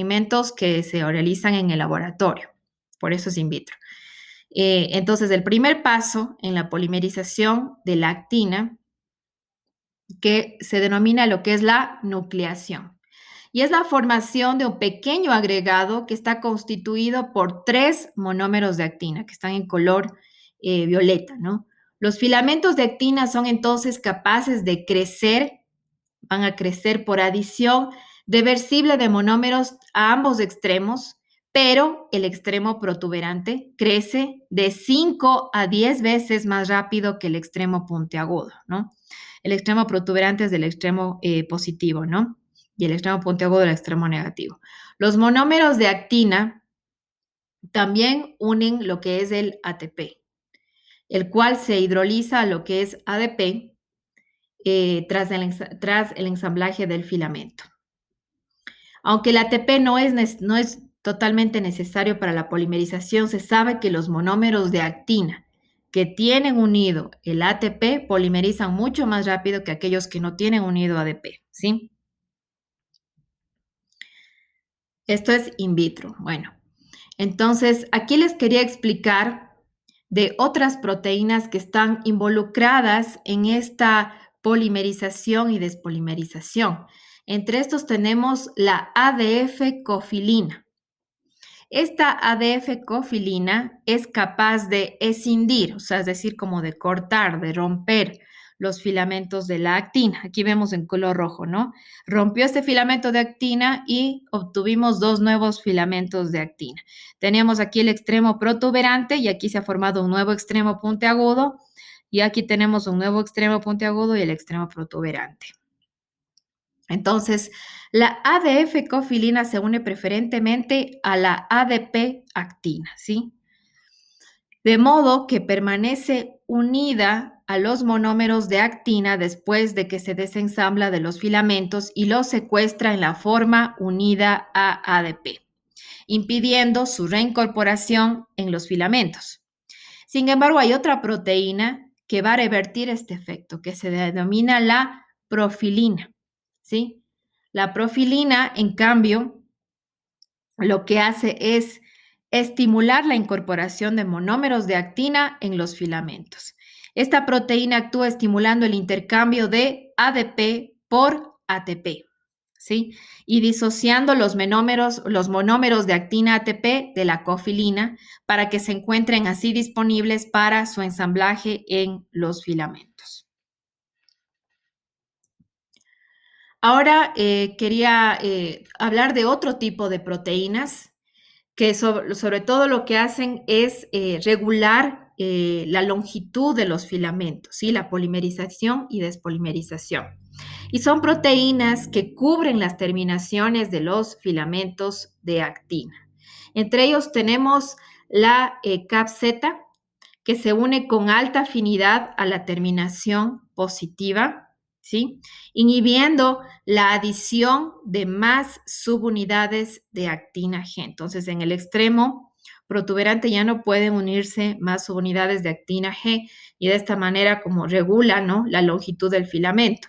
experimentos que se realizan en el laboratorio. Por eso es in vitro. Entonces, el primer paso en la polimerización de la actina, que se denomina lo que es la nucleación. Y es la formación de un pequeño agregado que está constituido por 3 monómeros de actina, que están en color violeta, ¿no? Los filamentos de actina son entonces capaces de crecer, van a crecer por adición reversible de monómeros a ambos extremos, pero el extremo protuberante crece de 5 a 10 veces más rápido que el extremo puntiagudo, ¿no? El extremo protuberante es del extremo positivo, ¿no? Y el extremo puntiagudo del extremo negativo. Los monómeros de actina también unen lo que es el ATP, el cual se hidroliza a lo que es ADP tras el ensamblaje del filamento. Aunque el ATP no es totalmente necesario para la polimerización, se sabe que los monómeros de actina que tienen unido el ATP polimerizan mucho más rápido que aquellos que no tienen unido ADP, ¿sí? Esto es in vitro. Bueno, entonces aquí les quería explicar de otras proteínas que están involucradas en esta polimerización y despolimerización. Entre estos tenemos la ADF-cofilina. Esta ADF-cofilina es capaz de escindir, o sea, es decir, como de cortar, de romper los filamentos de la actina. Aquí vemos en color rojo, ¿no? Rompió este filamento de actina y obtuvimos 2 nuevos filamentos de actina. Teníamos aquí el extremo protuberante y aquí se ha formado un nuevo extremo puntiagudo y aquí tenemos un nuevo extremo puntiagudo y el extremo protuberante. Entonces, la ADF-cofilina se une preferentemente a la ADP-actina, ¿sí? De modo que permanece unida a los monómeros de actina después de que se desensambla de los filamentos y los secuestra en la forma unida a ADP, impidiendo su reincorporación en los filamentos. Sin embargo, hay otra proteína que va a revertir este efecto, que se denomina la profilina, ¿sí? La profilina, en cambio, lo que hace es estimular la incorporación de monómeros de actina en los filamentos. Esta proteína actúa estimulando el intercambio de ADP por ATP, ¿sí? Y disociando los monómeros de actina ATP de la cofilina para que se encuentren así disponibles para su ensamblaje en los filamentos. Ahora quería hablar de otro tipo de proteínas que sobre todo lo que hacen es regular la longitud de los filamentos, ¿sí? La polimerización y despolimerización. Y son proteínas que cubren las terminaciones de los filamentos de actina. Entre ellos tenemos la CAPZ, que se une con alta afinidad a la terminación positiva, ¿sí? Inhibiendo la adición de más subunidades de actina G. Entonces, en el extremo protuberante ya no pueden unirse más subunidades de actina G y de esta manera como regula, ¿no?, la longitud del filamento.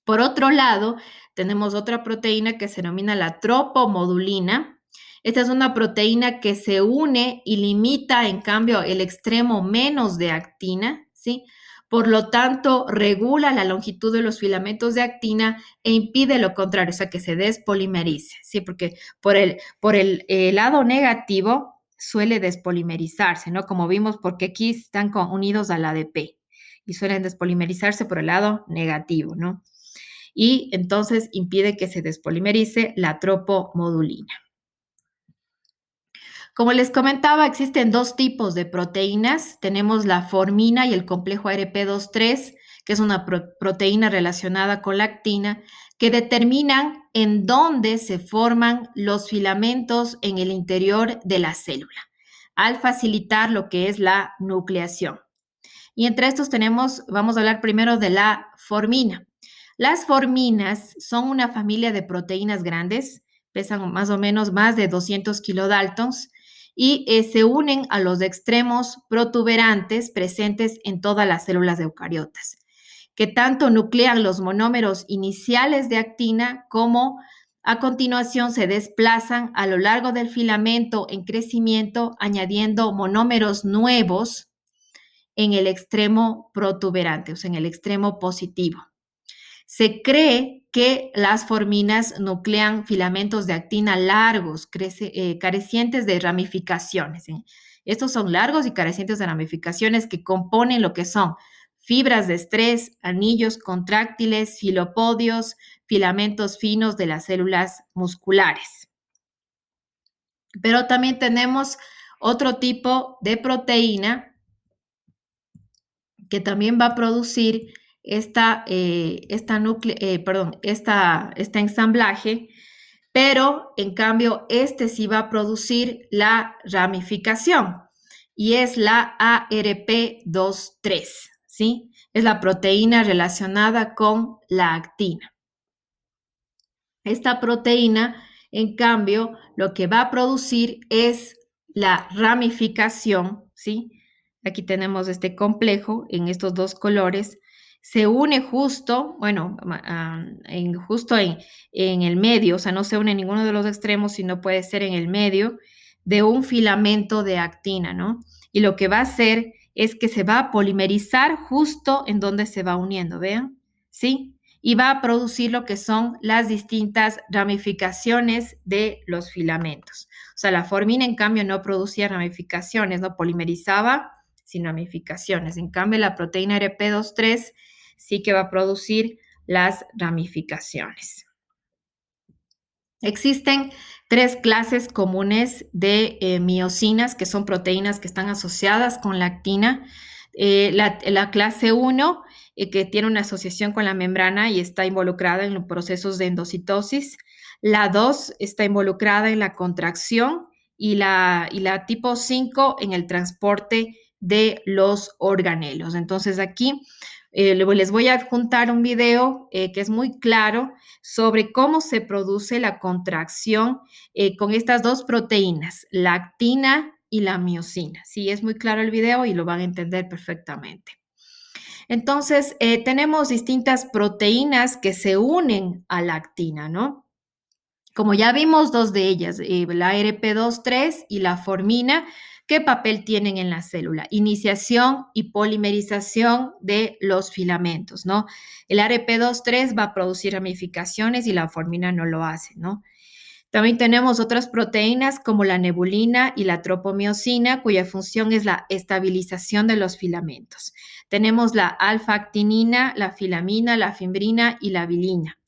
Por otro lado, tenemos otra proteína que se denomina la tropomodulina. Esta es una proteína que se une y limita, en cambio, el extremo menos de actina, ¿sí? Por lo tanto, regula la longitud de los filamentos de actina e impide lo contrario, o sea, que se despolimerice, ¿sí? Porque por el lado negativo suele despolimerizarse, ¿no? Como vimos, porque aquí están unidos al ADP y suelen despolimerizarse por el lado negativo, ¿no? Y entonces impide que se despolimerice la tropomodulina. Como les comentaba, existen 2 tipos de proteínas. Tenemos la formina y el complejo ARP23, que es una proteína relacionada con la actina, que determinan en dónde se forman los filamentos en el interior de la célula, al facilitar lo que es la nucleación. Y entre estos vamos a hablar primero de la formina. Las forminas son una familia de proteínas grandes, pesan más o menos más de 200 kilodaltons y se unen a los extremos protuberantes presentes en todas las células eucariotas, que tanto nuclean los monómeros iniciales de actina como A continuación, se desplazan a lo largo del filamento en crecimiento, añadiendo monómeros nuevos en el extremo protuberante, o sea, en el extremo positivo. Se cree que las forminas nuclean filamentos de actina largos, carecientes de ramificaciones. Estos son largos y carecientes de ramificaciones que componen lo que son fibras de estrés, anillos contráctiles, filopodios, filamentos finos de las células musculares. Pero también tenemos otro tipo de proteína que también va a producir este ensamblaje, pero en cambio este sí va a producir la ramificación y es la ARP23, ¿sí? Es la proteína relacionada con la actina. Esta proteína, en cambio, lo que va a producir es la ramificación, ¿sí? Aquí tenemos este complejo en estos dos colores. Se une justo, bueno, justo en el medio, o sea, no se une en ninguno de los extremos, sino puede ser en el medio de un filamento de actina, ¿no? Y lo que va a hacer es que se va a polimerizar justo en donde se va uniendo, ¿vean? ¿Sí? Y va a producir lo que son las distintas ramificaciones de los filamentos. O sea, la formina, en cambio, no producía ramificaciones, no polimerizaba sin ramificaciones. En cambio, la proteína RP23 sí que va a producir las ramificaciones. Existen tres clases comunes de miosinas, que son proteínas que están asociadas con la actina. La clase 1, que tiene una asociación con la membrana y está involucrada en los procesos de endocitosis. La 2 está involucrada en la contracción y la tipo 5 en el transporte de los organelos. Entonces aquí les voy a adjuntar un video que es muy claro sobre cómo se produce la contracción con estas dos proteínas, la actina y la miosina. Sí, es muy claro el video y lo van a entender perfectamente. Entonces, tenemos distintas proteínas que se unen a la actina, ¿no? Como ya vimos dos de ellas, la ARP23 y la formina, ¿qué papel tienen en la célula? Iniciación y polimerización de los filamentos, ¿no? El ARP23 va a producir ramificaciones y la formina no lo hace, ¿no? También tenemos otras proteínas como la nebulina y la tropomiosina, cuya función es la estabilización de los filamentos. Tenemos la alfa-actinina, la filamina, la fimbrina y la vilina,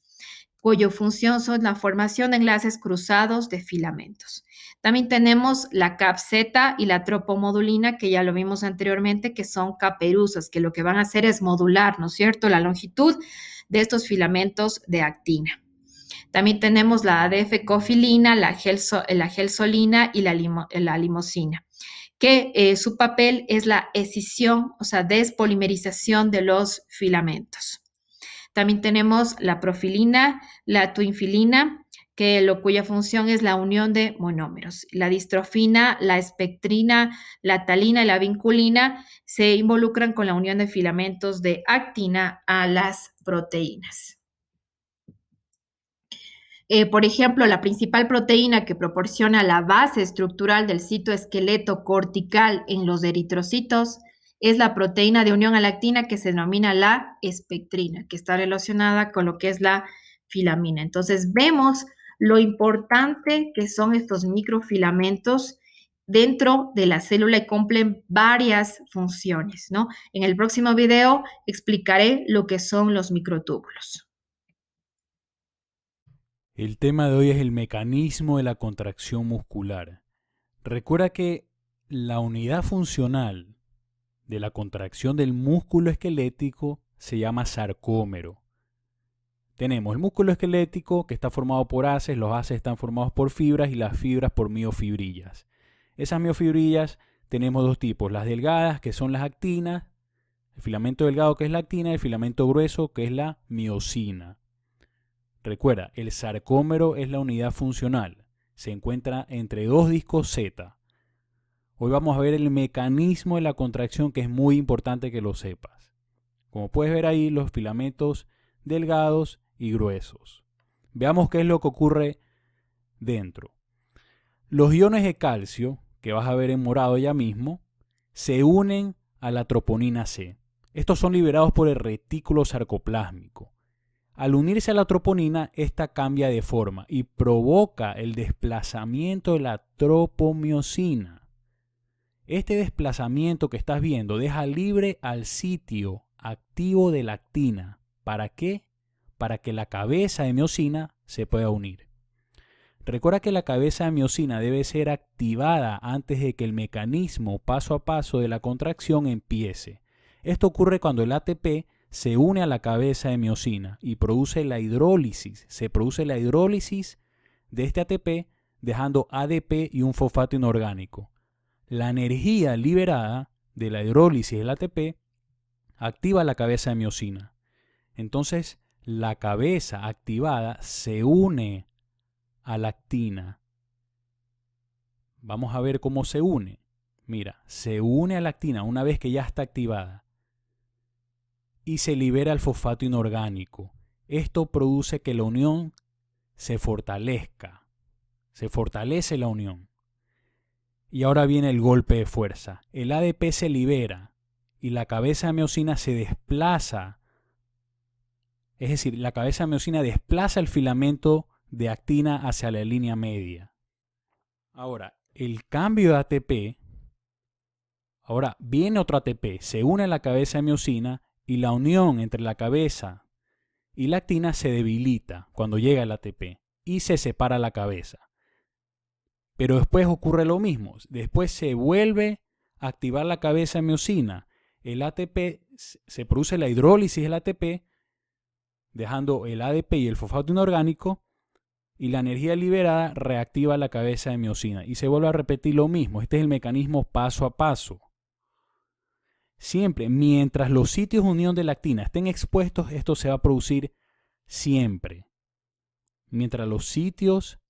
cuya función son la formación de enlaces cruzados de filamentos. También tenemos la CAP-Z y la tropomodulina, que ya lo vimos anteriormente, que son caperuzas, que lo que van a hacer es modular, ¿no es cierto?, la longitud de estos filamentos de actina. También tenemos la ADF-cofilina, la gelsolina y la limosina, que su papel es la escisión, o sea, despolimerización de los filamentos. También tenemos la profilina, la tuinfilina, cuya función es la unión de monómeros. La distrofina, la espectrina, la talina y la vinculina se involucran con la unión de filamentos de actina a las proteínas. Por ejemplo, la principal proteína que proporciona la base estructural del citoesqueleto cortical en los eritrocitos es la proteína de unión a la actina que se denomina la espectrina, que está relacionada con lo que es la filamina. Entonces, vemos lo importante que son estos microfilamentos dentro de la célula y cumplen varias funciones, ¿no? En el próximo video explicaré lo que son los microtúbulos. El tema de hoy es el mecanismo de la contracción muscular. Recuerda que la unidad funcional de la contracción del músculo esquelético se llama sarcómero. Tenemos el músculo esquelético que está formado por haces, los haces están formados por fibras y las fibras por miofibrillas. Esas miofibrillas tenemos dos tipos, las delgadas que son las actinas, el filamento delgado que es la actina y el filamento grueso que es la miosina. Recuerda, el sarcómero es la unidad funcional, se encuentra entre dos discos Z. Hoy vamos a ver el mecanismo de la contracción, que es muy importante que lo sepas. Como puedes ver ahí, los filamentos delgados y gruesos. Veamos qué es lo que ocurre dentro. Los iones de calcio, que vas a ver en morado ya mismo, se unen a la troponina C. Estos son liberados por el retículo sarcoplásmico. Al unirse a la troponina, esta cambia de forma y provoca el desplazamiento de la tropomiosina. Este desplazamiento que estás viendo deja libre al sitio activo de la actina. ¿Para qué? Para que la cabeza de miosina se pueda unir. Recuerda que la cabeza de miosina debe ser activada antes de que el mecanismo paso a paso de la contracción empiece. Esto ocurre cuando el ATP se une a la cabeza de miosina y produce la hidrólisis. Se produce la hidrólisis de este ATP dejando ADP y un fosfato inorgánico. La energía liberada de la hidrólisis del ATP activa la cabeza de miosina. Entonces, la cabeza activada se une a la actina. Vamos a ver cómo se une. Mira, se une a la actina una vez que ya está activada y se libera el fosfato inorgánico. Esto produce que la unión se fortalezca. Se fortalece la unión. Y ahora viene el golpe de fuerza. El ADP se libera y la cabeza de miosina se desplaza. Es decir, la cabeza de miosina desplaza el filamento de actina hacia la línea media. Ahora, el cambio de ATP, ahora viene otro ATP, se une a la cabeza de miosina y la unión entre la cabeza y la actina se debilita cuando llega el ATP y se separa la cabeza. Pero después ocurre lo mismo, después se vuelve a activar la cabeza de miosina, el ATP, se produce la hidrólisis del ATP, dejando el ADP y el fosfato inorgánico, y la energía liberada reactiva la cabeza de miosina. Y se vuelve a repetir lo mismo. Este es el mecanismo paso a paso. Siempre, mientras los sitios de unión de la actina estén expuestos, esto se va a producir siempre. Mientras los sitios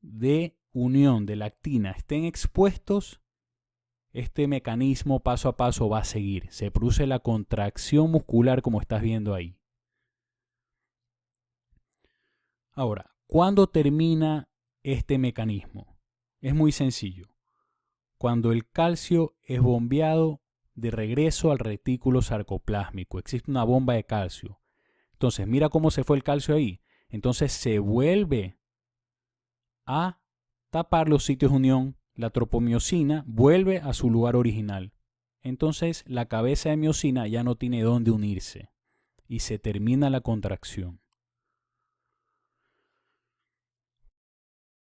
de unión de la actina estén expuestos, este mecanismo paso a paso va a seguir. Se produce la contracción muscular como estás viendo ahí. Ahora, ¿cuándo termina este mecanismo? Es muy sencillo. Cuando el calcio es bombeado de regreso al retículo sarcoplásmico. Existe una bomba de calcio. Entonces, mira cómo se fue el calcio ahí. Entonces se vuelve a tapar los sitios de unión. La tropomiosina vuelve a su lugar original. Entonces la cabeza de miosina ya no tiene dónde unirse y se termina la contracción.